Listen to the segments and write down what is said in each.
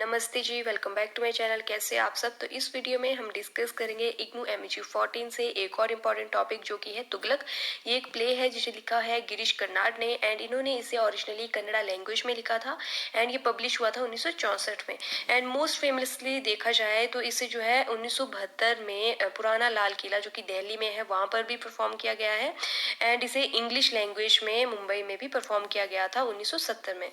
नमस्ते ji, welcome back to my channel. कैसे आप सब। तो इस वीडियो में हम डिस्कस करेंगे इग्नू एमएचयू 14 से एक और इम्पॉर्टेंट टॉपिक जो कि है तुगलक। ये एक प्ले है जिसे लिखा है गिरीश कर्नाड ने एंड इन्होंने इसे ओरिजिनली कन्नड़ा लैंग्वेज में लिखा था एंड ये पब्लिश हुआ था 1964 में। एंड मोस्ट फेमसली देखा जाए तो इसे जो है 1972 में पुराना लाल किला जो कि दिल्ली में है वहाँ पर भी परफॉर्म किया गया है एंड इसे इंग्लिश लैंग्वेज में मुंबई में भी परफॉर्म किया गया था 1970 में।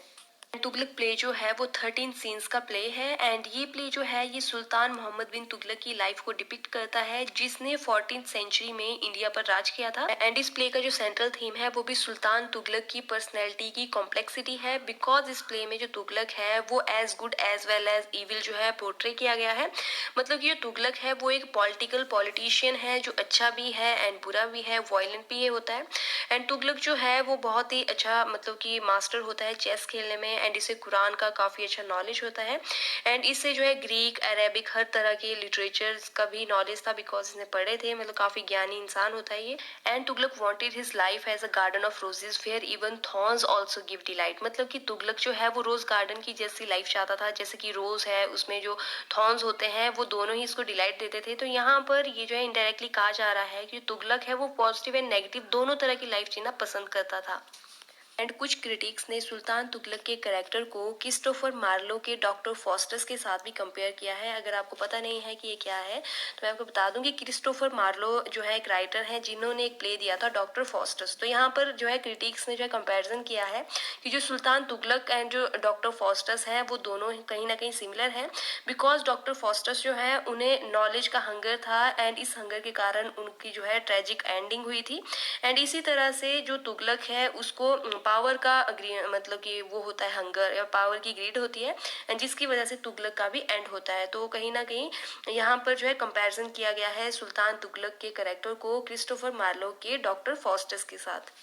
तुगलक प्ले जो है वो 13 सीन्स का प्ले है एंड ये प्ले जो है ये सुल्तान मोहम्मद बिन तुगलक की लाइफ को डिपिक्ट करता है जिसने 14th सेंचुरी में इंडिया पर राज किया था। एंड इस प्ले का जो सेंट्रल थीम है वो भी सुल्तान तुगलक की पर्सनैलिटी की कॉम्प्लेक्सिटी है बिकॉज इस प्ले में जो तुगलक है वो as good as well as evil जो है पोर्ट्रे किया गया है। मतलब कि जो तुगलक है वो एक पॉलिटिकल पॉलिटिशियन है जो अच्छा भी है एंड बुरा भी है, वायलेंट भी होता है। एंड तुगलक जो है वो बहुत ही अच्छा मतलब कि मास्टर होता है चेस खेलने में एंड इसे कुरान का काफ़ी अच्छा नॉलेज होता है एंड इससे जो है ग्रीक अरेबिक हर तरह के लिटरेचर्स का भी नॉलेज था बिकॉज इसने पढ़े थे। मतलब काफ़ी ज्ञानी इंसान होता है ये। And Tughlaq wanted his life as a garden of roses where even thorns also give delight. मतलब कि तुगलक जो है वो रोज गार्डन की जैसी लाइफ चाहता था, जैसे कि रोज है उसमें जो थॉर्न्स होते हैं वो दोनों ही इसको डिलाइट देते थे। तो यहाँ पर ये जो है इनडायरेक्टली कहा जा रहा है कि तुगलक है वो पॉजिटिव एंड नेगेटिव दोनों तरह की लाइफ जीना पसंद करता था। एंड कुछ क्रिटिक्स ने सुल्तान तुगलक के कैरेक्टर को क्रिस्टोफर मार्लो के डॉक्टर फॉस्टस के साथ भी कंपेयर किया है। अगर आपको पता नहीं है कि ये क्या है तो मैं आपको बता दूं कि क्रिस्टोफर मार्लो जो है एक राइटर है जिन्होंने एक प्ले दिया था डॉक्टर फॉस्टस। तो यहाँ पर जो है क्रिटिक्स ने जो है कंपेरिजन किया है कि जो सुल्तान तुगलक एंड जो डॉक्टर फॉस्टस है वो दोनों कहीं ना कहीं सिमिलर है बिकॉज डॉक्टर फॉस्टस जो है उन्हें नॉलेज का हंगर था एंड इस हंगर के कारण उनकी जो है ट्रेजिक एंडिंग हुई थी। एंड इसी तरह से जो तुगलक है उसको पावर का मतलब कि वो होता है हंगर या पावर की ग्रीड होती है एंड जिसकी वजह से तुगलक का भी एंड होता है। तो कहीं ना कहीं यहाँ पर जो है कंपैरिजन किया गया है सुल्तान तुगलक के कैरेक्टर को क्रिस्टोफर मार्लो के डॉक्टर फॉस्टस के साथ।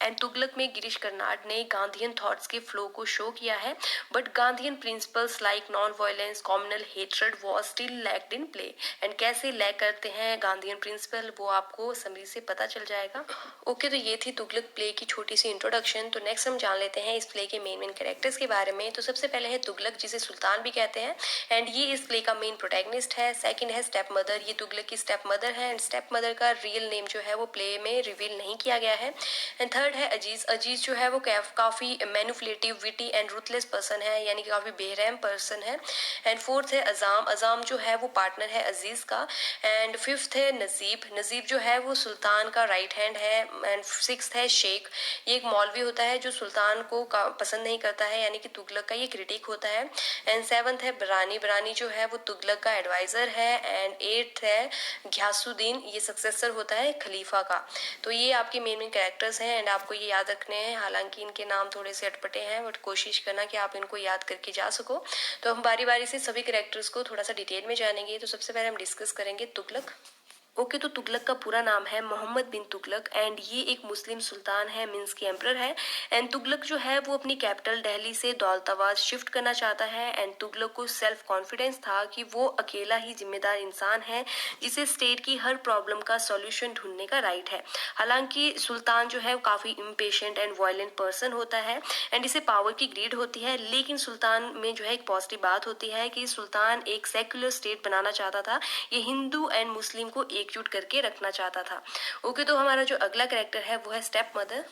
एंड तुगलक में गिरीश कर्नाड ने गांधीयन थॉट्स के फ्लो को शो किया है but Gandhian principles like non violence communal hatred was still lacked in play. And कैसे लैक करते हैं गांधीयन प्रिंसिपल वो आपको समरी से पता चल जाएगा। ओके तो ये थी तुगलक प्ले की छोटी सी इंट्रोडक्शन। तो नेक्स्ट हम जान लेते हैं इस प्ले के मेन कैरेक्टर्स के बारे में। तो सबसे पहले है तुगलक जिसे सुल्तान भी कहते हैं एंड ये इस प्ले का मेन प्रोटैगनिस्ट है। सेकंड है स्टेप मदर, ये तुगलक की स्टेप मदर है एंड स्टेप मदर का रियल नेम जो है वो प्ले में रिवील नहीं किया गया है। एंड थर्ड है अजीज। अजीज जो है वो काफी manipulative witty and ruthless person है यानी कि काफी बेरहम पर्सन है। एंड फोर्थ है अजाम। अजाम जो है वो पार्टनर है अजीज का। एंड फिफ्थ है नजीब। नजीब जो है वो सुल्तान का राइट हैंड है। एंड सिक्स्थ है शेख, ये एक मौलवी होता है जो सुल्तान को पसंद नहीं करता है यानी कि तुगलक का ये क्रिटिक होता है। एंड सेवंथ है बरानी। बरानी जो है वो तुगलक का एडवाइजर है। एंड एट्थ है घियासुद्दीन, ये सक्सेसर होता है खलीफा का। तो ये आपके मेन कैरेक्टर्स हैं एंड आपको ये याद रखने हैं। हालांकि इनके नाम थोड़े से अटपटे हैं बट कोशिश करना कि आप इनको याद करके जा सको। तो हम बारी बारी से सभी कैरेक्टर्स को थोड़ा सा डिटेल में जानेंगे। तो सबसे पहले हम डिस्कस करेंगे तुगलक। ओके तो तुगलक का पूरा नाम है मोहम्मद बिन तुगलक एंड ये एक मुस्लिम सुल्तान है मीन्स की एम्परर है। एंड तुगलक जो है वो अपनी कैपिटल दिल्ली से दौलताबाद शिफ्ट करना चाहता है एंड तुगलक को सेल्फ कॉन्फिडेंस था कि वो अकेला ही जिम्मेदार इंसान है जिसे स्टेट की हर प्रॉब्लम का सॉल्यूशन ढूंढने का राइट है। हालांकि सुल्तान जो है वो काफ़ी इम्पेशेंट एंड वायलेंट पर्सन होता है एंड इसे पावर की ग्रीड होती है। लेकिन सुल्तान में जो है एक पॉजिटिव बात होती है कि सुल्तान एक सेक्युलर स्टेट बनाना चाहता था, ये हिंदू एंड मुस्लिम को एकजुट करके रखना चाहता था। ओके तो हमारा जो अगला कैरेक्टर है वो है स्टेप मदर।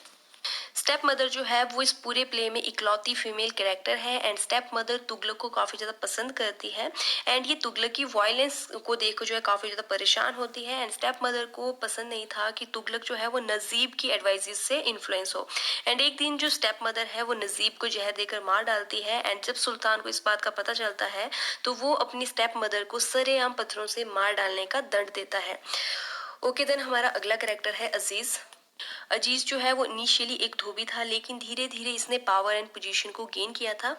स्टेप मदर जो है वो इस पूरे प्ले में इकलौती फीमेल कैरेक्टर है एंड स्टेप मदर तुगलक को काफी ज्यादा पसंद करती है एंड ये तुगलक की वायलेंस को देख जो है काफी ज्यादा परेशान होती है। एंड स्टेप मदर को पसंद नहीं था कि तुगलक जो है वो नजीब की एडवाइजेस से इन्फ्लुएंस हो। एंड एक दिन जो स्टेप मदर है वो नजीब को जहर देकर मार डालती है एंड जब सुल्तान को इस बात का पता चलता है तो वो अपनी स्टेप मदर को सरेआम पत्थरों से मार डालने का दंड देता है। ओके देन हमारा अगला कैरेक्टर है अजीज। अजीज जो है वो इनिशियली एक धोबी था लेकिन धीरे धीरे इसने पावर एंड पोजीशन को गेन किया था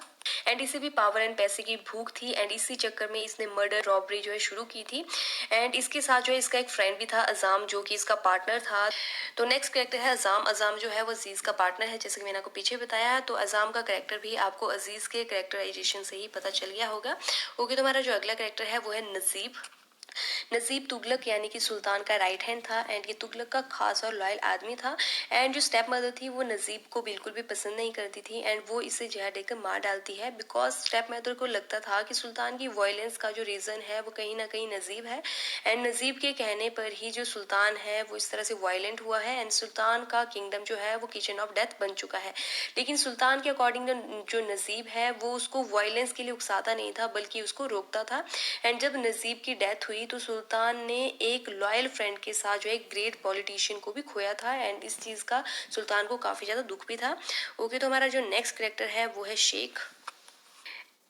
एंड इसे भी पावर एंड पैसे की भूख थी एंड इसी चक्कर में इसने मर्डर रॉबरी जो है शुरू की थी। एंड इसके साथ जो है इसका एक फ्रेंड भी था अजाम जो कि इसका पार्टनर था। तो नेक्स्ट कैरेक्टर है अजाम। अजाम जो है वो अजीज का पार्टनर है जैसे कि मैंने आपको पीछे बताया। तो अजाम का कैरेक्टर भी आपको अजीज के कैरेक्टराइजेशन से ही पता चल गया होगा। ओके तो हमारा जो अगला कैरेक्टर है वो है नजीब। नजीब तुगलक यानी कि सुल्तान का राइट हैंड था एंड ये तुगलक का खास और लॉयल आदमी था। एंड जो स्टेप मदर थी वो नजीब को बिल्कुल भी पसंद नहीं करती थी एंड वो इसे जहर देकर मार डालती है बिकॉज स्टेप मदर को लगता था कि सुल्तान की वायलेंस का जो रीजन है वो कहीं ना कहीं नजीब है एंड नजीब के कहने पर ही जो सुल्तान है वो इस तरह से वायलेंट हुआ है एंड सुल्तान का किंगडम जो है वो किचन ऑफ डेथ बन चुका है। लेकिन सुल्तान के अकॉर्डिंग जो नजीब है वो उसको वायलेंस के लिए उकसाता नहीं था बल्कि उसको रोकता था। एंड जब नजीब की डेथ हुई तो सुल्तान ने एक लॉयल फ्रेंड के साथ जो एक ग्रेट पॉलिटिशियन को भी खोया था एंड इस चीज़ का सुल्तान को काफ़ी ज़्यादा दुख भी था। ओके, तो हमारा जो नेक्स्ट करेक्टर है वो है Sheikh.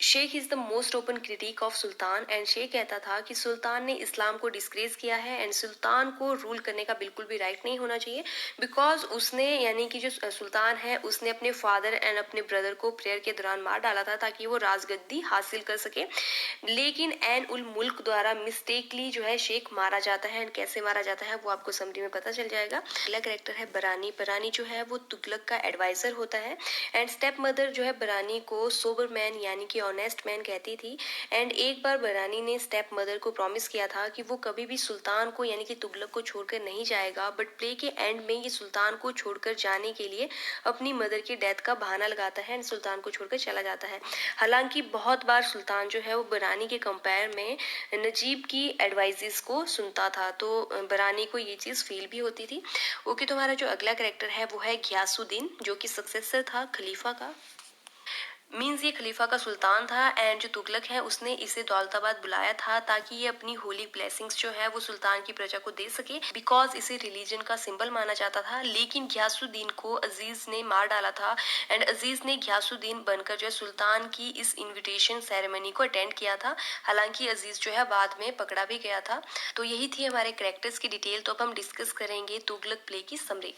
Sheikh is the most open critic of sultan and Sheikh कहता था कि सुल्तान ने इस्लाम को डिस्क्रेज किया है एंड सुल्तान को रूल करने का बिल्कुल भी राइट नहीं होना चाहिए बिकॉज उसने यानी कि जो सुल्तान है उसने अपने फादर एंड अपने ब्रदर को प्रेयर के दौरान मार डाला था ताकि वो राजगद्दी हासिल कर सके। लेकिन एन उल मुल्क द्वारा मिस्टेकली जो है शेख मारा जाता है एंड कैसे मारा जाता है वो आपको समरी में पता चल जाएगा। अगला करेक्टर है बरानी। बरानी जो है वो तुगलक का एडवाइजर होता है एंड स्टेप मदर जो है बरानी को सोबर मैन यानी कि ऑनेस्ट मैन कहती थी एंड एक बार बरानी ने स्टेप मदर को प्रॉमिस किया था कि वो कभी भी सुल्तान को यानी कि तुगलक को छोड़कर नहीं जाएगा बट प्ले के एंड में ये सुल्तान को छोड़कर जाने के लिए अपनी मदर की डेथ का बहाना लगाता है एंड सुल्तान को छोड़कर चला जाता है। हालांकि बहुत बार सुल्तान जो है वो बरानी के कंपेयर में नजीब की एडवाइजेस को सुनता था तो बरानी को ये चीज़ फील भी होती थी। ओके, तो हमारा जो अगला करेक्टर है वो है घियासुद्दीन जो कि सक्सेसर था खलीफा का। मीन्स ये खलीफा का सुल्तान था एंड जो तुगलक है उसने इसे दौलताबाद बुलाया था ताकि ये अपनी होली ब्लेसिंग्स जो है वो सुल्तान की प्रजा को दे सके बिकॉज इसे रिलीजन का सिंबल माना जाता था। लेकिन घियासुद्दीन को अजीज ने मार डाला था एंड अजीज ने घियासुद्दीन बनकर जो है सुल्तान की इस इनविटेशन सेरेमनी को अटेंड किया था। हालांकि अजीज जो है बाद में पकड़ा भी गया था। तो यही थी हमारे कैरेक्टर्स की डिटेल। तो अब हम डिस्कस करेंगे तुगलक प्ले की समरी।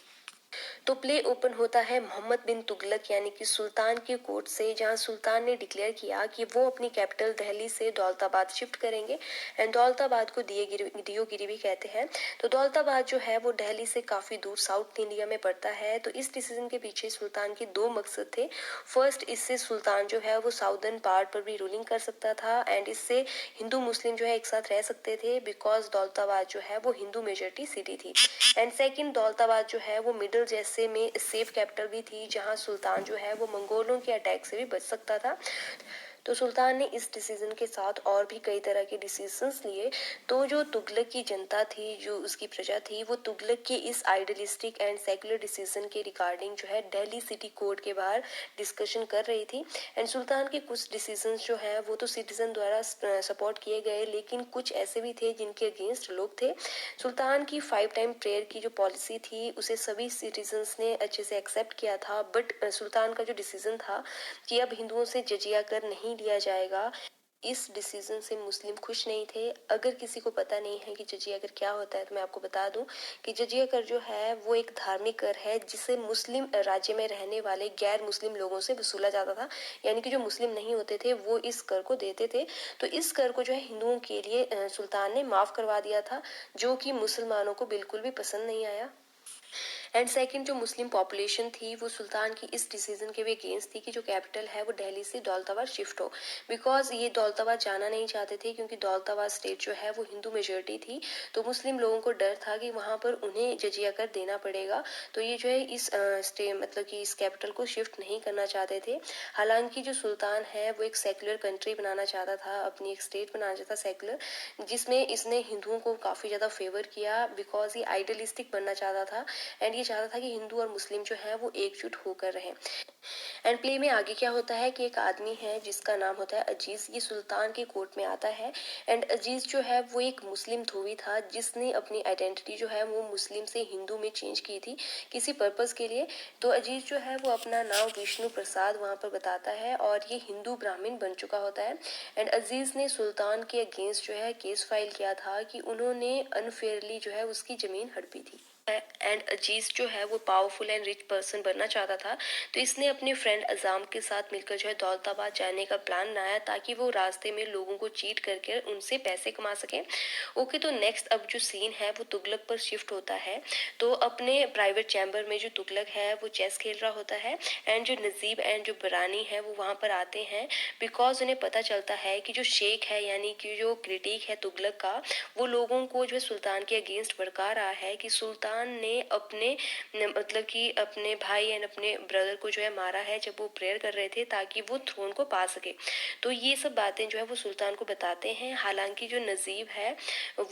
तो प्ले ओपन होता है मोहम्मद बिन तुगलक यानी कि सुल्तान के कोर्ट से जहां सुल्तान ने डिक्लेयर किया कि वो अपनी कैपिटल दिल्ली से दौलताबाद शिफ्ट करेंगे एंड दौलताबाद को दियोगिरी भी कहते हैं। तो दौलताबाद जो है वो दिल्ली से काफ़ी दूर साउथ इंडिया में पड़ता है। तो इस डिसीजन के पीछे सुल्तान के दो मकसद थे। फर्स्ट, इससे सुल्तान जो है वो साउदर्न पार्ट पर भी रूलिंग कर सकता था एंड इससे हिंदू मुस्लिम जो है एक साथ रह सकते थे बिकॉज दौलताबाद जो है वो हिंदू मेजोरिटी सिटी थी। एंड सेकंड, दौलताबाद जो है वो मिडल जैसे में सेफ कैपिटल भी थी जहां सुल्तान जो है वो मंगोलों के अटैक से भी बच सकता था। तो सुल्तान ने इस डिसीजन के साथ और भी कई तरह के डिसीजंस लिए। तो जो तुगलक की जनता थी, जो उसकी प्रजा थी, वो तुगलक के इस आइडियलिस्टिक एंड सेकुलर डिसीजन के रिगार्डिंग जो है दिल्ली सिटी कोर्ट के बाहर डिस्कशन कर रही थी एंड सुल्तान के कुछ डिसीजंस जो है वो तो सिटीजन द्वारा सपोर्ट किए गए लेकिन कुछ ऐसे भी थे जिनके अगेंस्ट लोग थे। सुल्तान की 5 टाइम प्रेयर की जो पॉलिसी थी उसे सभी सिटीजन्स ने अच्छे से एक्सेप्ट किया था बट सुल्तान का जो डिसीजन था कि अब हिंदुओं से जजिया कर नहीं लिया जाएगा, इस डिसीजन से मुस्लिम खुश नहीं थे। अगर किसी को पता नहीं है कि जजिया कर क्या होता है तो मैं आपको बता दूं कि जजिया कर जो है वो एक धार्मिक कर है जिसे मुस्लिम राज्य में रहने वाले गैर मुस्लिम लोगों से वसूला जाता था। यानी कि जो मुस्लिम नहीं होते थे वो इस कर को देते थे। तो इस कर को जो है हिंदुओं के लिए सुल्तान ने माफ करवा दिया था जो कि मुसलमानों को बिल्कुल भी पसंद नहीं आया। एंड सेकंड, जो मुस्लिम पॉपुलेशन थी वो सुल्तान की इस डिसीजन के भी अगेंस्ट थी कि जो कैपिटल है वो दिल्ली से दौलताबाद शिफ्ट हो बिकॉज ये दौलताबाद जाना नहीं चाहते थे क्योंकि दौलताबाद स्टेट जो है वो हिंदू मेजोरिटी थी। तो मुस्लिम लोगों को डर था कि वहाँ पर उन्हें जजिया कर देना पड़ेगा। तो ये जो है इस स्टे मतलब कि इस कैपिटल को शिफ्ट नहीं करना चाहते थे। हालांकि जो सुल्तान है वो एक सेकुलर कंट्री बनाना चाहता था, अपनी एक स्टेट बनाना चाहता सेकुलर, जिसमें इसने हिंदुओं को काफ़ी ज़्यादा फेवर किया बिकॉज ये आइडियलिस्टिक बनना चाहता था एंड ये चाहता था कि हिंदू और मुस्लिम जो है वो एकजुट होकर रहें। एंड प्ले में आगे क्या होता है कि एक आदमी है जिसका नाम होता है अजीज, ये सुल्तान के कोर्ट में आता है एंड अजीज जो है वो एक मुस्लिम धोबी था जिसने अपनी आइडेंटिटी जो है वो मुस्लिम से हिंदू में चेंज की थी किसी पर्पस के लिए। तो अजीज जो है वो अपना नाम विष्णु प्रसाद वहाँ पर बताता है और ये हिंदू ब्राह्मण बन चुका होता है एंड अजीज ने सुल्तान के अगेंस्ट जो है केस फाइल किया था कि उन्होंने अनफेयरली जो है उसकी जमीन हड़पी थी। एंड अजीज जो है वो पावरफुल एंड रिच पर्सन बनना चाहता था। तो इसने अपने फ्रेंड अजाम के साथ मिलकर जो है दौलताबाद जाने का प्लान बनाया ताकि वो रास्ते में लोगों को चीट करके उनसे पैसे कमा सके। ओके, तो नेक्स्ट अब जो सीन है वो तुगलक पर शिफ्ट होता है। तो अपने प्राइवेट चैम्बर में जो तुगलक है वो चेस खेल रहा होता है एंड जो नजीब एंड जो बरानी है वो वहाँ पर आते हैं बिकॉज उन्हें पता चलता है कि जो शेख है यानी कि जो क्रिटिक है तुगलक का, वो लोगों को जो है सुल्तान के अगेंस्ट भड़का रहा है कि सुल्तान ने अपने मतलब कि अपने भाई एंड अपने ब्रदर को जो है मारा है जब वो प्रेयर कर रहे थे ताकि वो थ्रोन को पा सके। तो ये सब बातें जो है वो सुल्तान को बताते हैं। हालांकि जो नजीब है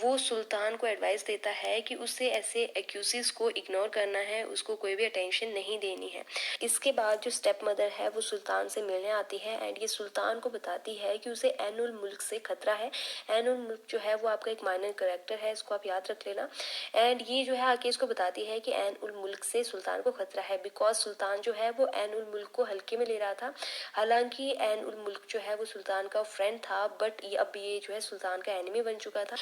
वो सुल्तान को एडवाइस देता है कि उसे ऐसे एक्यूजेस को इग्नोर करना है, उसको कोई भी अटेंशन नहीं देनी है। इसके बाद जो स्टेप मदर है वो सुल्तान से मिलने आती है एंड ये सुल्तान को बताती है कि उसे ऐन उल मुल्क से खतरा है। ऐन उल मुल्क जो है वो आपका एक माइनर कैरेक्टर है, इसको आप याद रख लेना। एंड ये जो है आके इसको बताती है कि ऐन उल मुल्क से सुल्तान को खतरा है बिकॉज सुल्तान जो है वो ऐन उल मुल्क को हल्के में ले रहा था। हालांकि ऐन उल मुल्क जो है वो सुल्तान का फ्रेंड था बट अब ये जो है सुल्तान का एनिमी बन चुका था।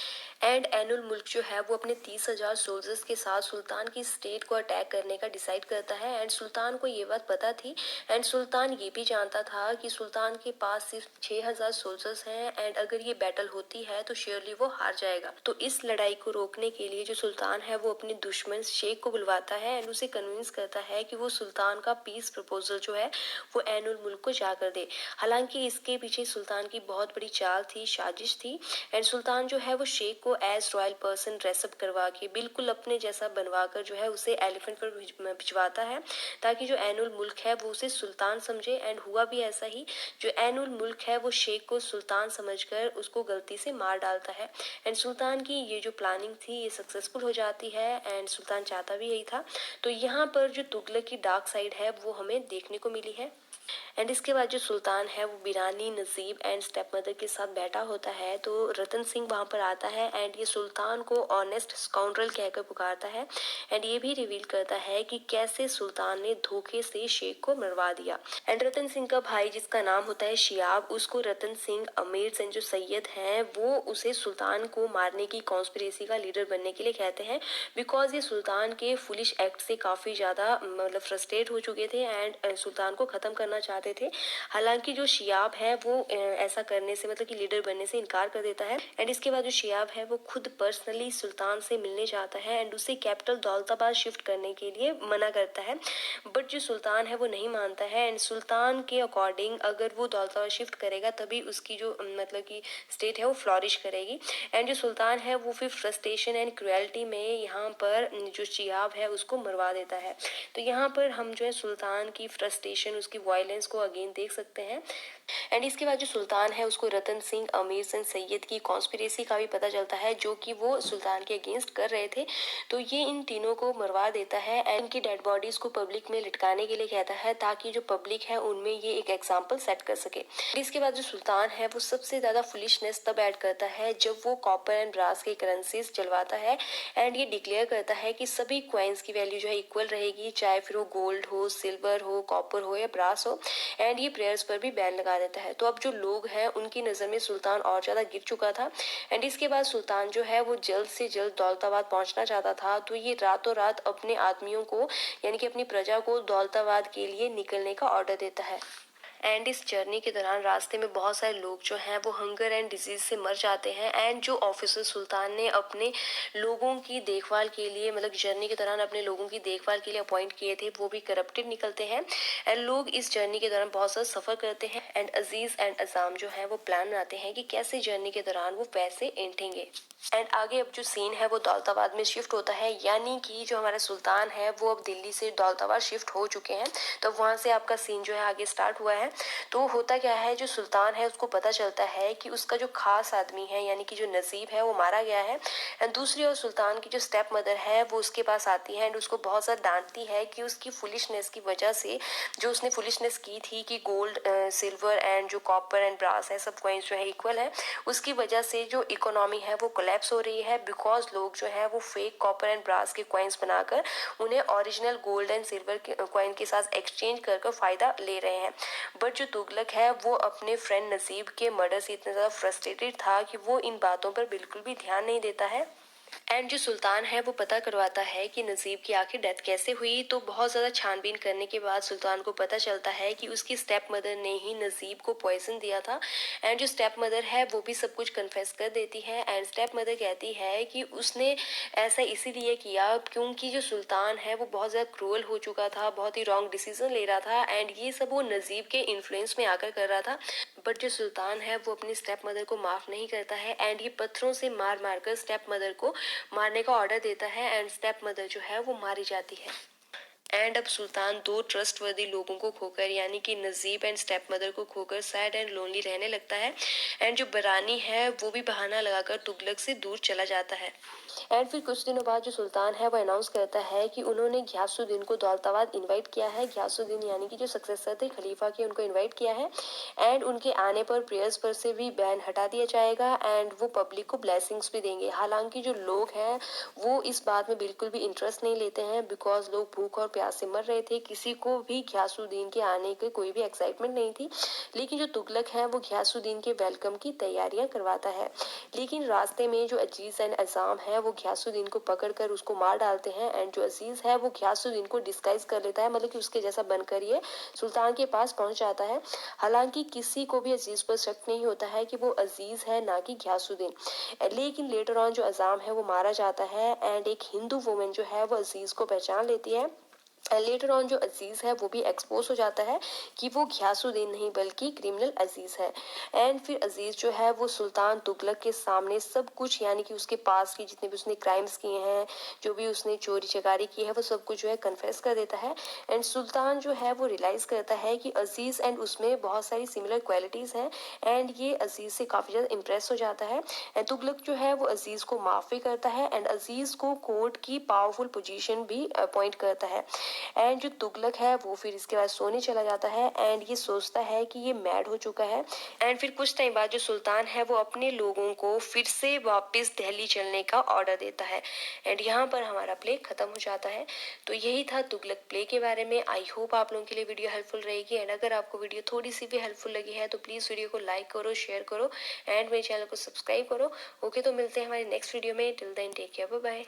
एंड ऐन उल मुल्क जो है वो अपने 30,000 सोल्जर्स के साथ सुल्तान की स्टेट को अटैक करने का डिसाइड करता है एंड सुल्तान को ये बात पता थी एंड सुल्तान ये भी जानता था कि सुल्तान के पास सिर्फ 6,000 सोल्जर्स हैं एंड अगर ये बैटल होती है तो श्योरली वो हार जाएगा। तो इस लड़ाई को रोकने के लिए जो सुल्तान है वो अपने दुश्मन शेख को बुलवाता है एंड उसे कन्विंस करता है कि वो सुल्तान का पीस प्रपोजल जो है वो ऐन उल मुल्क को जाकर दे। हालांकि इसके पीछे सुल्तान की बहुत बड़ी चाल थी, साजिश थी एंड सुल्तान जो है वो शेख को एज रॉयल पर्सन ड्रेसअप करवा के बिल्कुल अपने जैसा बनवाकर जो है उसे एलिफेंट पर भिजवाता है ताकि जो ऐन उल मुल्क है वो उसे सुल्तान समझे। एंड हुआ भी ऐसा ही, जो ऐन उल मुल्क है वो शेख को सुल्तान समझकर उसको गलती से मार डालता है एंड सुल्तान की ये जो प्लानिंग थी ये सक्सेसफुल हो जाती है एंड सुल्तान चाहता भी यही था। तो यहाँ पर जो तुगलक की डार्क साइड है वो हमें देखने को मिली है। एंड इसके बाद जो सुल्तान है वो बिरानी, नजीब एंड स्टेप मदर के साथ बैठा होता है तो रतन सिंह वहां पर आता है एंड ये सुल्तान को ऑनेस्ट स्काउंड्रल कहकर पुकारता है एंड ये भी रिवील करता है कि कैसे सुल्तान ने धोखे से शेख को मरवा दिया। एंड रतन सिंह का भाई जिसका नाम होता है शियाब, उसको रतन सिंह अमीर एंड जो सैयद हैं वो उसे सुल्तान को मारने की कॉन्स्पिरेसी का लीडर बनने के लिए कहते हैं बिकॉज ये सुल्तान के फुलिश एक्ट से काफी ज्यादा मतलब फ्रस्ट्रेट हो चुके थे एंड सुल्तान को खत्म करना चाहते थे। हालांकि जो शियाब है वो ऐसा करने से मतलब कि लीडर बनने से इनकार कर देता है एंड इसके बाद जो शियाब है वो खुद पर्सनली सुल्तान से मिलने जाता है एंड उसे कैपिटल दौलताबाद शिफ्ट करने के लिए मना करता है। बट जो सुल्तान है वो नहीं मानता है एंड सुल्तान के अकॉर्डिंग अगर वो दौलताबाद शिफ्ट करेगा तभी उसकी जो मतलब कि स्टेट है वो फ्लॉरिश करेगी। एंड जो सुल्तान है वो फिर फ्रस्ट्रेशन एंड क्रुएल्टी में यहाँ पर जो शियाब है उसको मरवा देता है। तो यहाँ पर हम जो है सुल्तान की फ्रस्ट्रेशन, उसकी वायलेंस को अगेन देख सकते हैं। एंड इसके बाद जो सुल्तान है उसको रतन सिंह, अमीर एंड सैयद की कॉन्स्पिरेसी का भी पता चलता है जो कि वो सुल्तान के अगेंस्ट कर रहे थे। तो ये इन तीनों को मरवा देता है एंड इनकी डेड बॉडीज को पब्लिक में लटकाने के लिए कहता है ताकि जो पब्लिक है उनमें ये एक एग्जाम्पल सेट कर सके। इसके बाद जो सुल्तान है वो सबसे ज्यादा फुलिशनेस तब ऐड करता है जब वो कॉपर एंड ब्रास के करेंसीज चलवाता है एंड ये डिक्लेयर करता है कि सभी क्वाइंस की वैल्यू जो है इक्वल रहेगी, चाहे फिर वो गोल्ड हो, सिल्वर हो, कॉपर हो या ब्रास हो। एंड ये प्रेयर्स पर भी बैन लगा देता है। तो अब जो लोग हैं उनकी नज़र में सुल्तान और ज़्यादा गिर चुका था एंड इसके बाद सुल्तान जो है वो जल्द से जल्द दौलताबाद पहुंचना चाहता था। तो ये रातों रात अपने आदमियों को यानी कि अपनी प्रजा को दौलताबाद के लिए निकलने का ऑर्डर देता है। एंड इस जर्नी के दौरान रास्ते में बहुत सारे लोग जो हैं वो हंगर एंड डिजीज से मर जाते हैं एंड जो ऑफिसर सुल्तान ने अपने लोगों की देखभाल के लिए मतलब जर्नी के दौरान अपने लोगों की देखभाल के लिए अपॉइंट किए थे वो भी करप्टेड निकलते हैं एंड लोग इस जर्नी के दौरान बहुत सारा सफ़र करते हैं एंड अजीज एंड अजाम जो है वो प्लान बनाते हैं कि कैसे जर्नी के दौरान वो पैसे ऐंठेंगे। एंड आगे अब जो सीन है वो दौलताबाद में शिफ्ट होता है यानी कि जो हमारा सुल्तान है वो अब दिल्ली से दौलताबाद शिफ्ट हो चुके हैं। तो वहाँ से आपका सीन जो है आगे स्टार्ट हुआ है। तो होता क्या है, जो सुल्तान है उसको पता चलता है कि उसका जो खास आदमी है यानी कि जो नजीब है वो मारा गया है एंड दूसरी ओर सुल्तान की जो स्टेप मदर है वो उसके पास आती है एंड उसको बहुत ज़्यादा डांटती है कि उसकी फुलिशनेस की वजह से जो उसने फुलिशनेस की थी कि गोल्ड, सिल्वर एंड जो कॉपर एंड ब्रास है सब कॉइन्स जो है इक्वल है, उसकी वजह से जो इकोनॉमी है वो कोलैप्स हो रही है बिकॉज लोग जो है वो फेक कॉपर एंड ब्रास के कॉइन्स बनाकर उन्हें ओरिजिनल गोल्ड एंड सिल्वर के कॉइन के साथ एक्सचेंज कर फ़ायदा ले रहे हैं। बट जो तुगलक है वो अपने फ्रेंड नसीब के मर्डर से इतना ज़्यादा फ्रस्ट्रेटेड था कि वो इन बातों पर बिल्कुल भी ध्यान नहीं देता है। एंड जो सुल्तान है वो पता करवाता है कि नजीब की आखिर डेथ कैसे हुई। तो बहुत ज़्यादा छानबीन करने के बाद सुल्तान को पता चलता है कि उसकी स्टेप मदर ने ही नजीब को पॉइजन दिया था। एंड जो स्टेप मदर है वो भी सब कुछ कन्फेस कर देती है। एंड स्टेप मदर कहती है कि उसने ऐसा इसीलिए किया क्योंकि जो सुल्तान है वो बहुत ज़्यादा क्रूअल हो चुका था, बहुत ही रॉन्ग डिसीजन ले रहा था। एंड ये सब वो नजीब के इन्फ्लुएंस में आकर कर रहा था। बट जो सुल्तान है वो अपनी स्टेप मदर को माफ़ नहीं करता है। एंड ये पत्थरों से मार मार कर स्टेप मदर को मारने का ऑर्डर देता है। एंड स्टेप मदर जो है वो मारी जाती है। एंड अब सुल्तान दो ट्रस्टवर्दी लोगों को खोकर यानी कि नजीब एंड स्टेप मदर को खोकर सैड एंड लोनली रहने लगता है। एंड जो बरानी है वो भी बहाना लगाकर तुगलक से दूर चला जाता है। एंड फिर कुछ दिनों बाद जो सुल्तान है वो अनाउंस करता है कि उन्होंने घियासुद्दीन को दौलताबाद इनवाइट किया है। घियासुद्दीन यानी कि जो सक्सेसर थे खलीफा के, उनको इनवाइट किया है। एंड उनके आने पर प्रेयर्स पर से भी बैन हटा दिया जाएगा। एंड वो पब्लिक को ब्लेसिंग्स भी देंगे। हालांकि जो लोग हैं वो इस बात में बिल्कुल भी इंटरेस्ट नहीं लेते हैं, बिकॉज लोग भूख और प्यास से मर रहे थे। किसी को भी घियासुद्दीन के आने की कोई भी एक्साइटमेंट नहीं थी। लेकिन जो तुगलक है वो घियासुद्दीन के वेलकम की तैयारियां करवाता है। लेकिन रास्ते में जो अजीज एंड अजाम है वो घियासुद्दीन को पकड़कर उसको मार डालते हैं। एंड जो अजीज है वो घियासुद्दीन को डिस्गाइज कर लेता है, मतलब कि उसके जैसा बनकर ये सुल्तान के पास पहुंच जाता है। हालांकि किसी को भी अजीज पर शक नहीं होता है कि वो अजीज है, ना कि घियासुद्दीन। लेकिन लेटर ऑन जो अजाम है वो मारा जाता है। एंड एक हिंदू वुमेन जो है वो अजीज को पहचान लेती है। लेटर ऑन जो अजीज है वो भी एक्सपोज हो जाता है कि वो घियासुद्दीन नहीं बल्कि क्रिमिनल अजीज है। एंड फिर अजीज जो है वो सुल्तान तुगलक के सामने सब कुछ यानी कि उसके पास की जितने भी उसने क्राइम्स किए हैं, जो भी उसने चोरी चकारी की है, वो सब कुछ जो है कन्फेस कर देता है। एंड सुल्तान जो है वो रियलाइज करता है कि अजीज एंड उसमें बहुत सारी सिमिलर क्वालिटीज हैं। एंड ये अजीज से काफी ज्यादा इम्प्रेस हो जाता है। एंड तुगलक जो है वो अजीज को माफ भी करता है। एंड अजीज को कोर्ट की पावरफुल पोजीशन भी अपॉइंट करता है। एंड जो तुगलक है वो फिर इसके बाद सोने चला जाता है। एंड ये सोचता है कि ये मैड हो चुका है। एंड फिर कुछ टाइम बाद जो सुल्तान है वो अपने लोगों को फिर से वापस दिल्ली चलने का ऑर्डर देता है। एंड यहाँ पर हमारा प्ले खत्म हो जाता है। तो यही था तुगलक प्ले के बारे में। आई होप आप लोगों के लिए वीडियो हेल्पफुल रहेगी। एंड अगर आपको वीडियो थोड़ी सी भी हेल्पफुल लगी है तो प्लीज़ वीडियो को लाइक करो, शेयर करो एंड मेरे चैनल को सब्सक्राइब करो। ओके, तो मिलते हैं हमारे नेक्स्ट वीडियो में। Till then take care, bye bye.